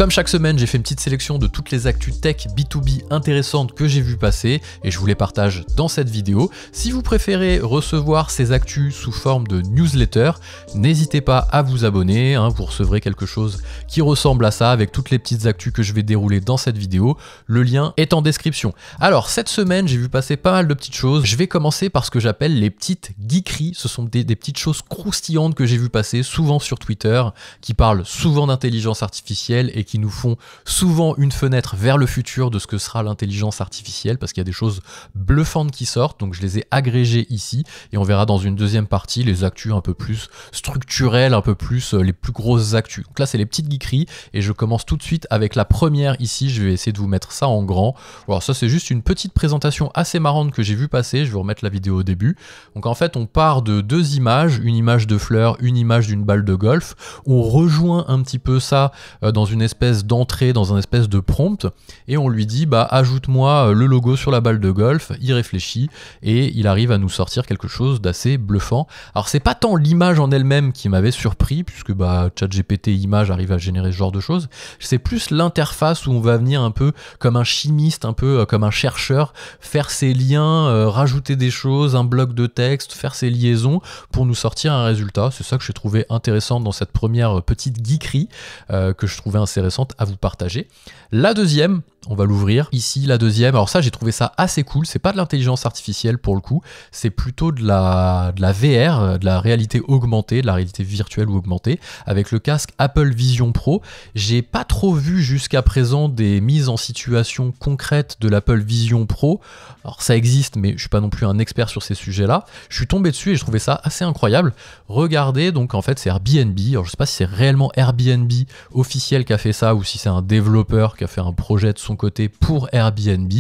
Comme chaque semaine, j'ai fait une petite sélection de toutes les actus tech B2B intéressantes que j'ai vu passer et je vous les partage dans cette vidéo. Si vous préférez recevoir ces actus sous forme de newsletter, n'hésitez pas à vous abonner, vous recevrez quelque chose qui ressemble à ça avec toutes les petites actus que je vais dérouler dans cette vidéo. Le lien est en description. Alors cette semaine, j'ai vu passer pas mal de petites choses. Je vais commencer par ce que j'appelle les petites geekeries. Ce sont des petites choses croustillantes que j'ai vu passer souvent sur Twitter, qui parlent souvent d'intelligence artificielle et qui nous font souvent une fenêtre vers le futur de ce que sera l'intelligence artificielle, parce qu'il y a des choses bluffantes qui sortent, donc je les ai agrégées ici, et on verra dans une deuxième partie les actus un peu plus structurelles, un peu plus les plus grosses actus. Donc là c'est les petites geekeries, et je commence tout de suite avec la première ici, je vais essayer de vous mettre ça en grand. Alors ça c'est juste une petite présentation assez marrante que j'ai vu passer, je vais vous remettre la vidéo au début. Donc en fait on part de deux images, une image de fleurs, une image d'une balle de golf, on rejoint un petit peu ça dans une espèce d'entrée, dans un espèce de prompt, et on lui dit bah ajoute-moi le logo sur la balle de golf. Il réfléchit et il arrive à nous sortir quelque chose d'assez bluffant. Alors c'est pas tant l'image en elle-même qui m'avait surpris, puisque bah ChatGPT Images arrive à générer ce genre de choses, c'est plus l'interface où on va venir un peu comme un chimiste, un peu comme un chercheur, faire ses liens, rajouter des choses, un bloc de texte, faire ses liaisons pour nous sortir un résultat. C'est ça que j'ai trouvé intéressant dans cette première petite geekerie que je trouvais intéressante à vous partager. La deuxième, on va l'ouvrir ici, la deuxième. Alors ça, j'ai trouvé ça assez cool. C'est pas de l'intelligence artificielle pour le coup, c'est plutôt de la VR, de la réalité augmentée, de la réalité virtuelle ou augmentée, avec le casque Apple Vision Pro. J'ai pas trop vu jusqu'à présent des mises en situation concrètes de l'Apple Vision Pro. Alors ça existe, mais je suis pas non plus un expert sur ces sujets-là. Je suis tombé dessus et je trouvais ça assez incroyable. Regardez, donc en fait c'est Airbnb. Alors je sais pas si c'est réellement Airbnb officiel qui a fait ça ou si c'est un développeur qui a fait un projet de son côté pour Airbnb,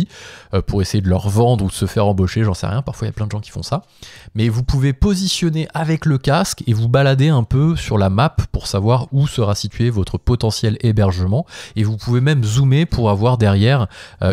pour essayer de leur vendre ou de se faire embaucher, j'en sais rien, parfois il y a plein de gens qui font ça. Mais vous pouvez positionner avec le casque et vous balader un peu sur la map pour savoir où sera situé votre potentiel hébergement, et vous pouvez même zoomer pour avoir derrière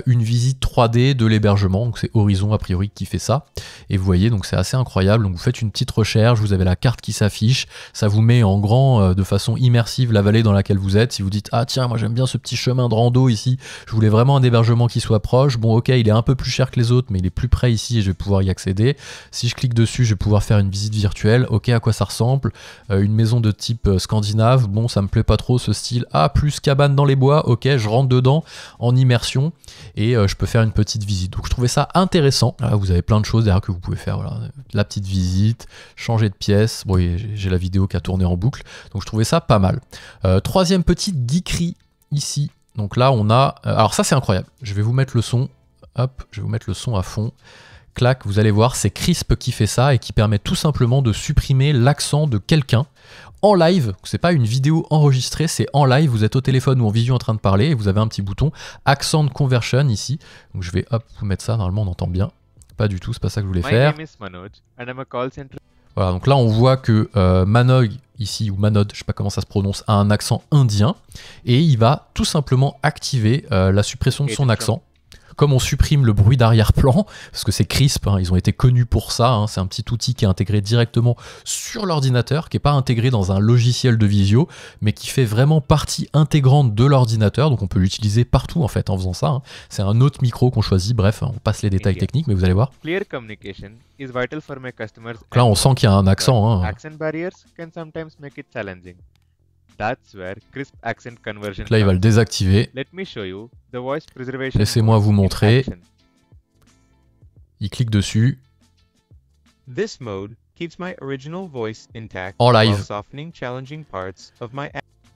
une visite 3D de l'hébergement. Donc c'est Horizon a priori qui fait ça, et vous voyez, donc c'est assez incroyable. Donc vous faites une petite recherche, vous avez la carte qui s'affiche, ça vous met en grand de façon immersive la vallée dans laquelle vous êtes. Si vous dites ah tiens, moi j'aime bien ce petit chemin de rando ici, je voulais vraiment un hébergement qui soit proche, bon ok il est un peu plus cher que les autres mais il est plus près ici et je vais pouvoir y accéder. Si je clique dessus je vais pouvoir faire une visite virtuelle. Ok, à quoi ça ressemble, une maison de type scandinave, bon ça me plaît pas trop ce style, plus cabane dans les bois, ok je rentre dedans en immersion et je peux faire une petite visite. Donc je trouvais ça intéressant. Là, vous avez plein de choses derrière que vous pouvez faire, voilà, la petite visite, changer de pièce, bon j'ai la vidéo qui a tourné en boucle, donc je trouvais ça pas mal. Troisième petite geekerie ici. Donc là on a, alors ça c'est incroyable, je vais vous mettre le son, hop, je vais vous mettre le son à fond, clac, vous allez voir, c'est Crisp qui fait ça et qui permet tout simplement de supprimer l'accent de quelqu'un en live. C'est pas une vidéo enregistrée, c'est en live, vous êtes au téléphone ou en visio en train de parler et vous avez un petit bouton Accent Conversion ici, donc je vais hop vous mettre ça, normalement on entend bien, pas du tout, c'est pas ça que je voulais faire. Voilà, donc là on voit que Manoj ici, ou Manod, je sais pas comment ça se prononce, a un accent indien, et il va tout simplement activer la suppression de son accent. Comme on supprime le bruit d'arrière-plan, parce que c'est Crisp, ils ont été connus pour ça, c'est un petit outil qui est intégré directement sur l'ordinateur, qui n'est pas intégré dans un logiciel de visio, mais qui fait vraiment partie intégrante de l'ordinateur, donc on peut l'utiliser partout en fait en faisant ça. C'est un autre micro qu'on choisit, bref, on passe les détails techniques, mais vous allez voir. Donc là on sent qu'il y a un accent. Là il va le désactiver. Laissez-moi vous montrer. Il clique dessus. En live.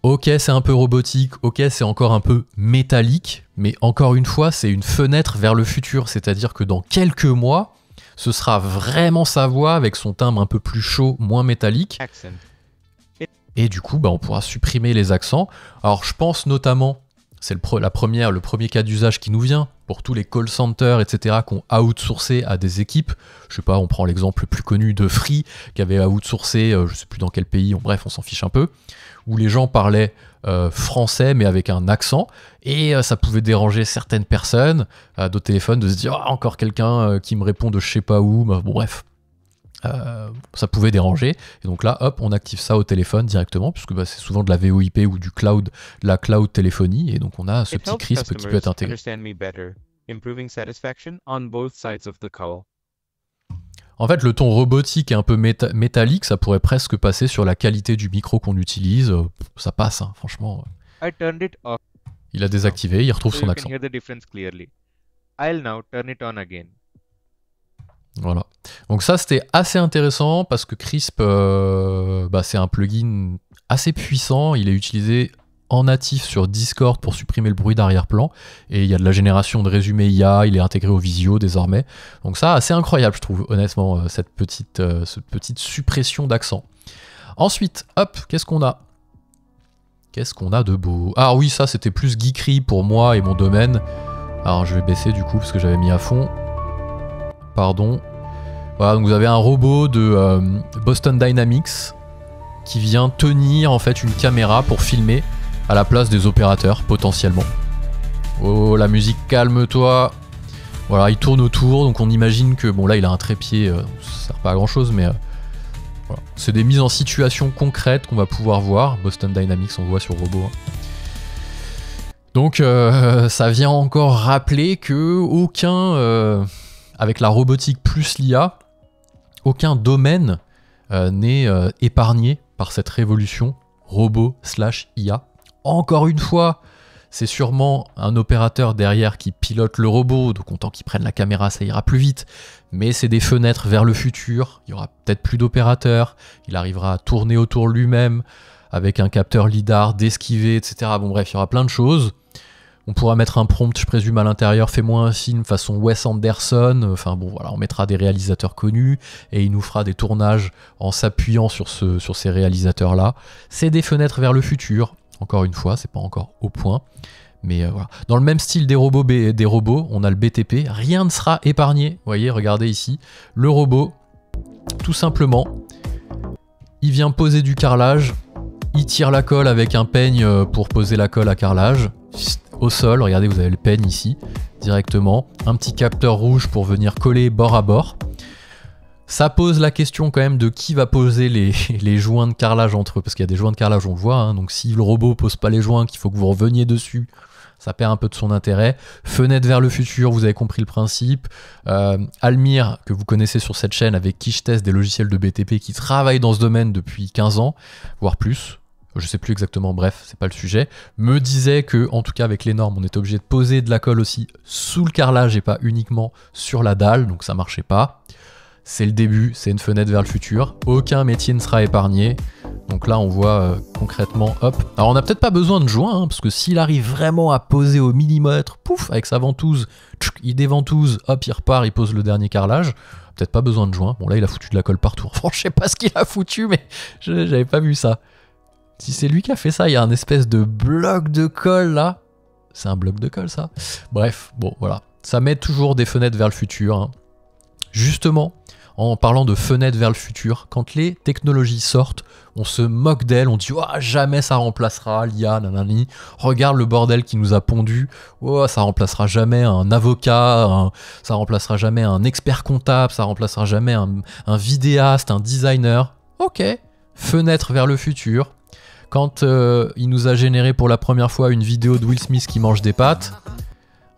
Ok, c'est un peu robotique, ok, c'est encore un peu métallique, mais encore une fois, c'est une fenêtre vers le futur, c'est-à-dire que dans quelques mois, ce sera vraiment sa voix avec son timbre un peu plus chaud, moins métallique. Et du coup, on pourra supprimer les accents. Alors, je pense notamment, c'est le premier cas d'usage qui nous vient, pour tous les call centers, etc., qui ont outsourcé à des équipes. Je sais pas, on prend l'exemple le plus connu de Free, qui avait outsourcé, je sais plus dans quel pays, bref, on s'en fiche un peu, où les gens parlaient français, mais avec un accent, et ça pouvait déranger certaines personnes, d'autres téléphones, de se dire, encore quelqu'un qui me répond de je sais pas où, bon bref. ça pouvait déranger. Et donc là, hop, on active ça au téléphone directement, puisque bah, c'est souvent de la VoIP ou du cloud, de la cloud téléphonie. Et donc on a ce petit CRISP qui peut être intégré. En fait, le ton robotique et un peu métallique, ça pourrait presque passer sur la qualité du micro qu'on utilise. Ça passe, hein, franchement. Il a désactivé, il retrouve son accent. Voilà. Donc ça, c'était assez intéressant parce que CRISP, c'est un plugin assez puissant. Il est utilisé en natif sur Discord pour supprimer le bruit d'arrière-plan. Et il y a de la génération de résumés IA, il est intégré au Visio désormais. Donc ça, assez incroyable, je trouve, honnêtement, cette petite suppression d'accent. Ensuite, hop, qu'est-ce qu'on a? Qu'est-ce qu'on a de beau? Ah oui, ça, c'était plus geekery pour moi et mon domaine. Alors, je vais baisser du coup, parce que j'avais mis à fond. Pardon. Voilà, donc vous avez un robot de Boston Dynamics qui vient tenir en fait une caméra pour filmer à la place des opérateurs potentiellement. Oh, la musique, calme-toi. Voilà, il tourne autour, donc on imagine que bon là il a un trépied, ça sert pas à grand chose, mais voilà. C'est des mises en situation concrètes qu'on va pouvoir voir. Boston Dynamics, on voit sur robot. Hein. Donc ça vient encore rappeler que aucun avec la robotique plus l'IA, aucun domaine n'est épargné par cette révolution robot/IA. Encore une fois, c'est sûrement un opérateur derrière qui pilote le robot, donc autant qu'il prenne la caméra, ça ira plus vite. Mais c'est des fenêtres vers le futur, il y aura peut-être plus d'opérateurs, il arrivera à tourner autour lui-même avec un capteur lidar, d'esquiver, etc. Bon bref, il y aura plein de choses. On pourra mettre un prompt, je présume, à l'intérieur, fais-moi un film façon Wes Anderson. Enfin bon, voilà, on mettra des réalisateurs connus et il nous fera des tournages en s'appuyant sur ces réalisateurs-là. C'est des fenêtres vers le futur. Encore une fois, c'est pas encore au point. Mais voilà. Dans le même style des robots, on a le BTP. Rien ne sera épargné. Vous voyez, regardez ici. Le robot, tout simplement, il vient poser du carrelage. Il tire la colle avec un peigne pour poser la colle à carrelage. Au sol, regardez, vous avez le peigne ici, directement. Un petit capteur rouge pour venir coller bord à bord. Ça pose la question quand même de qui va poser les joints de carrelage entre eux, parce qu'il y a des joints de carrelage, on le voit, hein, donc si le robot pose pas les joints, qu'il faut que vous reveniez dessus, ça perd un peu de son intérêt. Fenêtre vers le futur, vous avez compris le principe. Almir, que vous connaissez sur cette chaîne, avec qui je teste des logiciels de BTP qui travaillent dans ce domaine depuis 15 ans, voire plus. Je sais plus exactement, bref, c'est pas le sujet, me disait que, en tout cas avec les normes, on était obligé de poser de la colle aussi sous le carrelage et pas uniquement sur la dalle, donc ça marchait pas. C'est le début, c'est une fenêtre vers le futur, aucun métier ne sera épargné. Donc là on voit concrètement, hop. Alors on n'a peut-être pas besoin de joint, hein, parce que s'il arrive vraiment à poser au millimètre, pouf, avec sa ventouse, tchouk, il déventouse, hop, il repart, il pose le dernier carrelage. Peut-être pas besoin de joint. Bon là il a foutu de la colle partout. Franchement je sais pas ce qu'il a foutu, mais j'avais pas vu ça. Si c'est lui qui a fait ça, il y a un espèce de bloc de colle là. C'est un bloc de colle ça. Bref, bon voilà. Ça met toujours des fenêtres vers le futur. Hein. Justement, en parlant de fenêtres vers le futur, quand les technologies sortent, on se moque d'elles, on dit oh, jamais ça remplacera l'IA, nanani. Regarde le bordel qui nous a pondu. Oh, ça remplacera jamais un avocat, ça remplacera jamais un expert comptable, ça remplacera jamais un vidéaste, un designer. Ok, fenêtre vers le futur. Quand il nous a généré pour la première fois une vidéo de Will Smith qui mange des pâtes,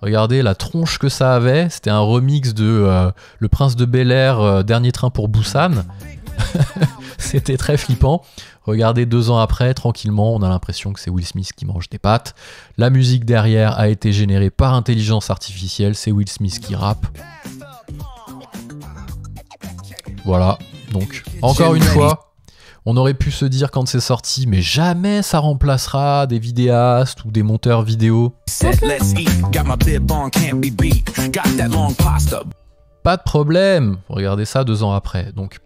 regardez la tronche que ça avait, c'était un remix de Le Prince de Bel-Air, Dernier train pour Busan. C'était très flippant. Regardez 2 ans après, tranquillement, on a l'impression que c'est Will Smith qui mange des pâtes. La musique derrière a été générée par intelligence artificielle, c'est Will Smith qui rappe. Voilà, donc encore une fois... On aurait pu se dire quand c'est sorti, mais jamais ça remplacera des vidéastes ou des monteurs vidéo. Pas de problème, regardez ça 2 ans après. Donc,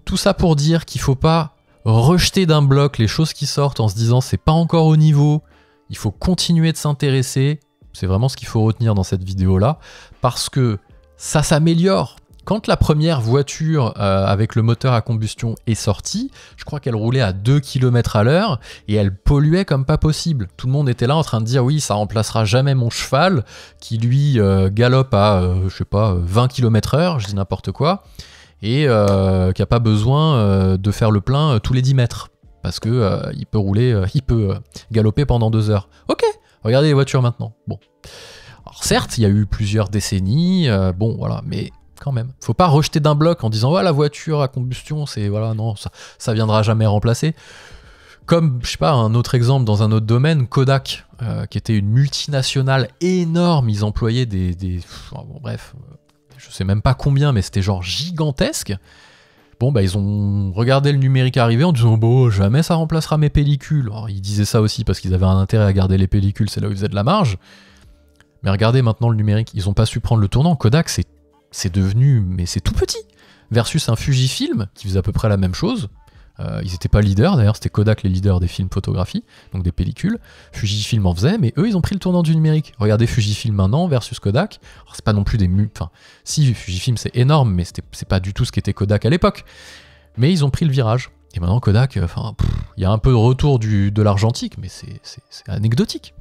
tout ça pour dire qu'il faut pas rejeter d'un bloc les choses qui sortent en se disant c'est pas encore au niveau, il faut continuer de s'intéresser. C'est vraiment ce qu'il faut retenir dans cette vidéo-là, parce que ça s'améliore. Quand la première voiture avec le moteur à combustion est sortie, je crois qu'elle roulait à 2 km à l'heure et elle polluait comme pas possible. Tout le monde était là en train de dire oui, ça remplacera jamais mon cheval qui lui galope à, je sais pas, 20 km/h, je dis n'importe quoi. et qui n'a pas besoin de faire le plein tous les 10 mètres. Parce que il peut rouler, il peut galoper pendant 2 heures. Ok, regardez les voitures maintenant. Bon. Alors certes, il y a eu plusieurs décennies, bon voilà, mais quand même. Faut pas rejeter d'un bloc en disant ouais, la voiture à combustion, c'est voilà, non, ça viendra jamais remplacer. Comme, je sais pas, un autre exemple dans un autre domaine, Kodak, qui était une multinationale énorme, ils employaient bon, bref, je sais même pas combien, mais c'était genre gigantesque. Bon, bah ils ont regardé le numérique arriver en disant bon, jamais ça remplacera mes pellicules. Alors ils disaient ça aussi parce qu'ils avaient un intérêt à garder les pellicules, c'est là où ils faisaient de la marge. Mais regardez maintenant le numérique, ils ont pas su prendre le tournant. Kodak, c'est devenu, mais c'est tout petit. Versus un Fujifilm qui faisait à peu près la même chose. Ils n'étaient pas leaders, d'ailleurs c'était Kodak les leaders des films photographie, donc des pellicules. Fujifilm en faisait, mais eux ils ont pris le tournant du numérique. Regardez Fujifilm maintenant versus Kodak. Alors, c'est pas non plus des enfin, si Fujifilm c'est énorme, mais c'est pas du tout ce qu'était Kodak à l'époque. Mais ils ont pris le virage. Et maintenant Kodak, enfin, il y a un peu de retour de l'argentique, mais c'est anecdotique.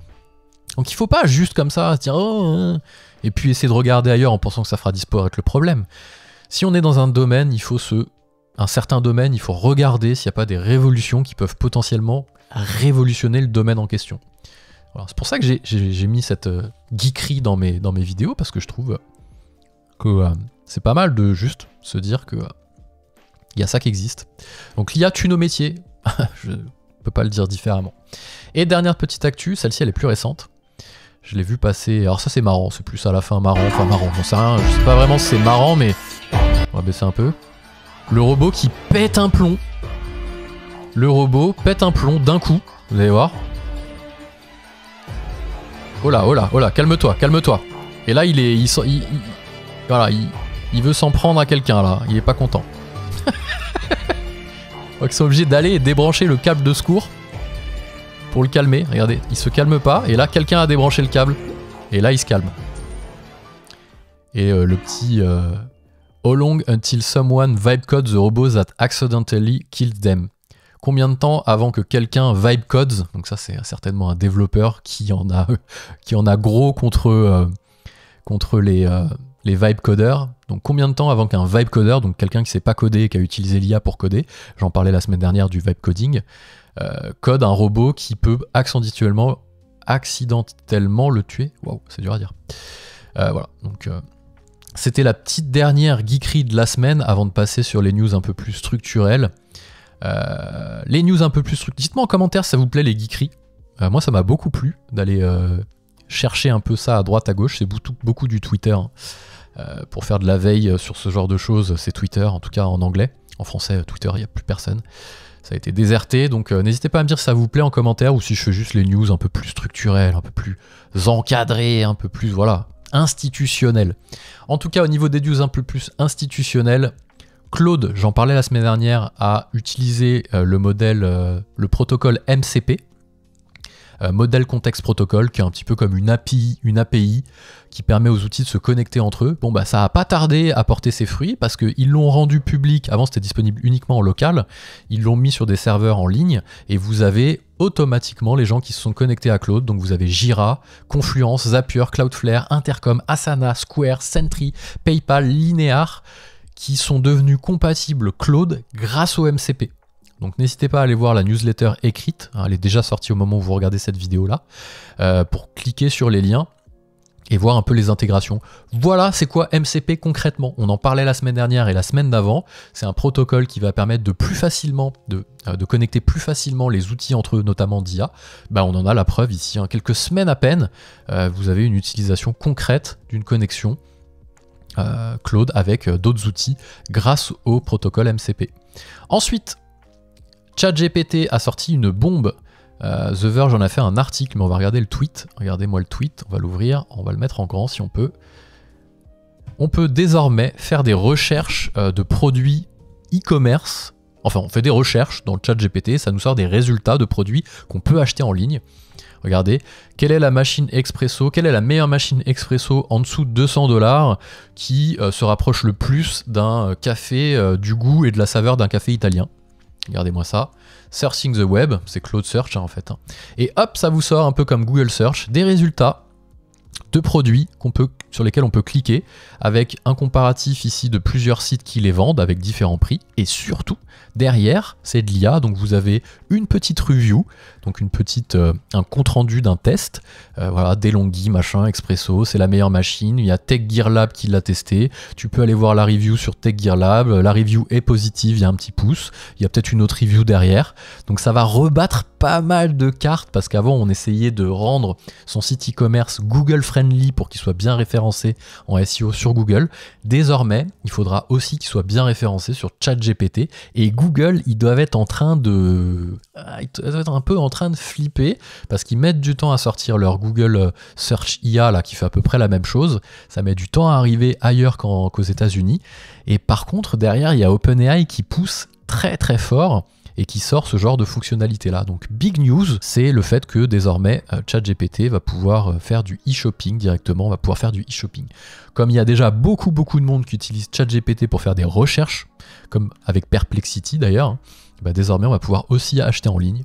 Donc il faut pas juste comme ça se dire oh, et puis essayer de regarder ailleurs en pensant que ça fera disparaître le problème. Si on est dans un domaine, un certain domaine, il faut regarder s'il n'y a pas des révolutions qui peuvent potentiellement révolutionner le domaine en question. Voilà, c'est pour ça que j'ai mis cette geekerie dans mes vidéos, parce que je trouve que c'est pas mal de juste se dire que il y a ça qui existe. Donc l'IA tue nos métiers, je peux pas le dire différemment. Et dernière petite actu, celle-ci elle est plus récente. Je l'ai vu passer, alors ça c'est marrant, c'est plus à la fin marrant, enfin marrant, j'en sais rien, je sais pas vraiment si c'est marrant, mais on va baisser un peu. Le robot qui pète un plomb. Le robot pète un plomb d'un coup. Vous allez voir. Oh là, oh là, oh là, calme-toi, calme-toi. Et là, il veut s'en prendre à quelqu'un, là. Il est pas content. Donc, ils sont obligés d'aller débrancher le câble de secours pour le calmer. Regardez, il se calme pas. Et là, quelqu'un a débranché le câble. Et là, il se calme. Et le petit... How long until someone vibe-code the robots that accidentally killed them? Combien de temps avant que quelqu'un vibe-codes, donc ça c'est certainement un développeur qui en a gros contre les vibe-codeurs, donc combien de temps avant qu'un vibe-codeur, donc quelqu'un qui sait pas coder et qui a utilisé l'IA pour coder, j'en parlais la semaine dernière du vibe-coding, code un robot qui peut accidentellement le tuer? Waouh, c'est dur à dire. Voilà, donc... C'était la petite dernière geekerie de la semaine avant de passer sur les news un peu plus structurelles. Les news un peu plus structurelles. Dites-moi en commentaire si ça vous plaît les geekeries. Moi ça m'a beaucoup plu d'aller chercher un peu ça à droite à gauche. C'est beaucoup du Twitter. Pour faire de la veille sur ce genre de choses, c'est Twitter, en tout cas en anglais. En français, Twitter, il n'y a plus personne. Ça a été déserté, donc n'hésitez pas à me dire si ça vous plaît en commentaire ou si je fais juste les news un peu plus structurelles, un peu plus encadrées, un peu plus, voilà, institutionnelles. En tout cas, au niveau des news un peu plus institutionnelles, Claude, j'en parlais la semaine dernière, a utilisé le protocole MCP, Model Context Protocol, qui est un petit peu comme une API qui permet aux outils de se connecter entre eux. Bon bah ça n'a pas tardé à porter ses fruits parce qu'ils l'ont rendu public, avant c'était disponible uniquement en local, ils l'ont mis sur des serveurs en ligne et vous avez automatiquement les gens qui se sont connectés à Claude, donc vous avez Jira, Confluence, Zapier, Cloudflare, Intercom, Asana, Square, Sentry, PayPal, Linear, qui sont devenus compatibles Claude grâce au MCP. Donc n'hésitez pas à aller voir la newsletter écrite, elle est déjà sortie au moment où vous regardez cette vidéo-là, pour cliquer sur les liens et voir un peu les intégrations. Voilà, c'est quoi MCP concrètement? On en parlait la semaine dernière et la semaine d'avant. C'est un protocole qui va permettre de plus facilement, de connecter plus facilement les outils entre eux, notamment d'IA. Bah, on en a la preuve ici, hein. Quelques semaines à peine, vous avez une utilisation concrète d'une connexion Claude avec d'autres outils grâce au protocole MCP. Ensuite, ChatGPT a sorti une bombe. The Verge en a fait un article, mais on va regarder le tweet. Regardez-moi le tweet, on va l'ouvrir, on va le mettre en grand si on peut. On peut désormais faire des recherches de produits e-commerce. Enfin, on fait des recherches dans le ChatGPT, ça nous sort des résultats de produits qu'on peut acheter en ligne. Regardez, quelle est la machine expresso, quelle est la meilleure machine expresso en dessous de 200 $ qui se rapproche le plus d'un café, du goût et de la saveur d'un café italien. Regardez-moi ça. Searching the web, c'est Claude Search en fait. Et hop, ça vous sort un peu comme Google Search, des résultats de produits qu'on peut sur lesquels on peut cliquer avec un comparatif ici de plusieurs sites qui les vendent avec différents prix. Et surtout, derrière, c'est de l'IA, donc vous avez une petite review, donc un compte-rendu d'un test. Voilà, DeLonghi, machin, Expresso, c'est la meilleure machine. Il y a Tech Gear Lab qui l'a testé. Tu peux aller voir la review sur Tech Gear Lab. La review est positive, il y a un petit pouce. Il y a peut-être une autre review derrière. Donc ça va rebattre pas mal de cartes parce qu'avant on essayait de rendre son site e-commerce Google friendly pour qu'il soit bien référencé en SEO sur Google. Désormais, il faudra aussi qu'il soit bien référencé sur ChatGPT et Google, ils doivent être un peu en train de flipper parce qu'ils mettent du temps à sortir leur Google Search IA là qui fait à peu près la même chose. Ça met du temps à arriver ailleurs qu'aux États-Unis. Et par contre, derrière, il y a OpenAI qui pousse très très fort et qui sort ce genre de fonctionnalité là. Donc big news, c'est le fait que désormais ChatGPT va pouvoir faire du e-shopping directement, va pouvoir faire du e-shopping. Comme il y a déjà beaucoup de monde qui utilise ChatGPT pour faire des recherches, comme avec Perplexity d'ailleurs, bah désormais on va pouvoir aussi acheter en ligne.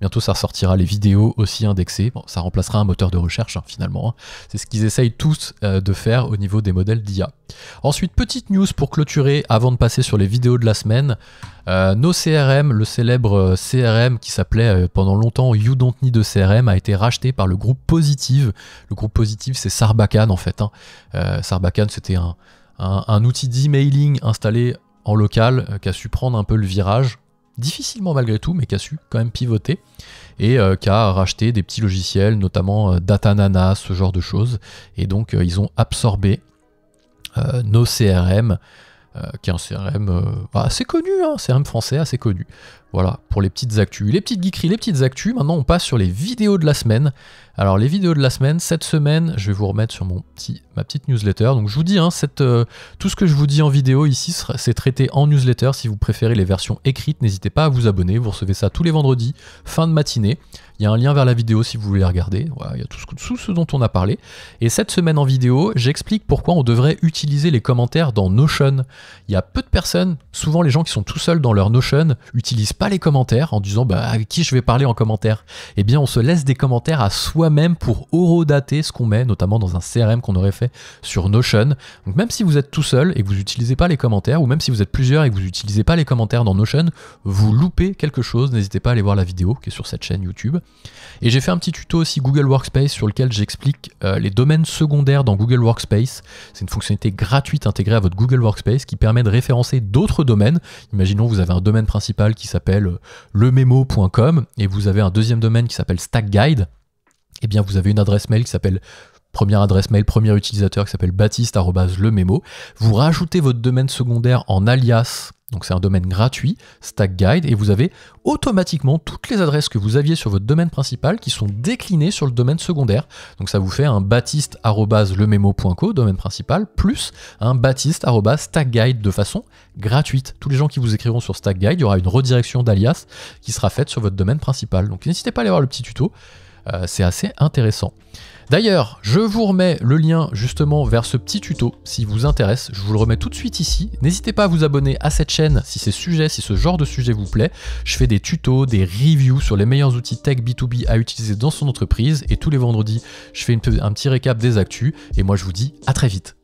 Bientôt ça ressortira les vidéos aussi indexées. Bon, ça remplacera un moteur de recherche finalement. C'est ce qu'ils essayent tous de faire au niveau des modèles d'IA. Ensuite, petite news pour clôturer avant de passer sur les vidéos de la semaine. NoCRM, le célèbre CRM qui s'appelait pendant longtemps You Don't Need a CRM, a été racheté par le groupe Positive. Le groupe Positive, c'est Sarbacane en fait. Sarbacane, c'était un outil d'emailing installé en local qui a su prendre un peu le virage. Difficilement malgré tout, mais qui a su quand même pivoter et qui a racheté des petits logiciels, notamment Datanana, ce genre de choses. Et donc ils ont absorbé NoCRM, qui est un CRM assez connu, un CRM français assez connu. Voilà, pour les petites actus, les petites geekeries, les petites actus. Maintenant, on passe sur les vidéos de la semaine. Alors, les vidéos de la semaine, cette semaine, je vais vous remettre sur ma petite newsletter. Donc, je vous dis, tout ce que je vous dis en vidéo ici, c'est traité en newsletter. Si vous préférez les versions écrites, n'hésitez pas à vous abonner. Vous recevez ça tous les vendredis, fin de matinée. Il y a un lien vers la vidéo si vous voulez regarder. Voilà, il y a tout ce dont on a parlé. Et cette semaine en vidéo, j'explique pourquoi on devrait utiliser les commentaires dans Notion. Il y a peu de personnes, souvent les gens qui sont tout seuls dans leur Notion, n'utilisent pas les commentaires en disant avec qui je vais parler en commentaire. Eh bien, on se laisse des commentaires à soi-même pour horodater ce qu'on met, notamment dans un CRM qu'on aurait fait sur Notion. Donc même si vous êtes tout seul et que vous n'utilisez pas les commentaires, ou même si vous êtes plusieurs et que vous n'utilisez pas les commentaires dans Notion, vous loupez quelque chose. N'hésitez pas à aller voir la vidéo qui est sur cette chaîne YouTube. Et j'ai fait un petit tuto aussi Google Workspace sur lequel j'explique les domaines secondaires dans Google Workspace. C'est une fonctionnalité gratuite intégrée à votre Google Workspace qui permet de référencer d'autres domaines. Imaginons vous avez un domaine principal qui s'appelle lememo.com et vous avez un deuxième domaine qui s'appelle StackGuide. Eh bien vous avez une adresse mail qui s'appelle première adresse mail, premier utilisateur qui s'appelle baptiste@lememo. Vous rajoutez votre domaine secondaire en alias. Donc c'est un domaine gratuit, StackGuide, et vous avez automatiquement toutes les adresses que vous aviez sur votre domaine principal qui sont déclinées sur le domaine secondaire. Donc ça vous fait un baptiste@lememo.co, domaine principal, plus un baptiste@stackguide de façon gratuite. Tous les gens qui vous écriront sur StackGuide, il y aura une redirection d'alias qui sera faite sur votre domaine principal. Donc n'hésitez pas à aller voir le petit tuto, c'est assez intéressant. D'ailleurs, je vous remets le lien justement vers ce petit tuto si vous intéresse. Je vous le remets tout de suite ici. N'hésitez pas à vous abonner à cette chaîne si ce genre de sujet vous plaît. Je fais des tutos, des reviews sur les meilleurs outils tech B2B à utiliser dans son entreprise. Et tous les vendredis, je fais un petit récap des actus. Et moi, je vous dis à très vite.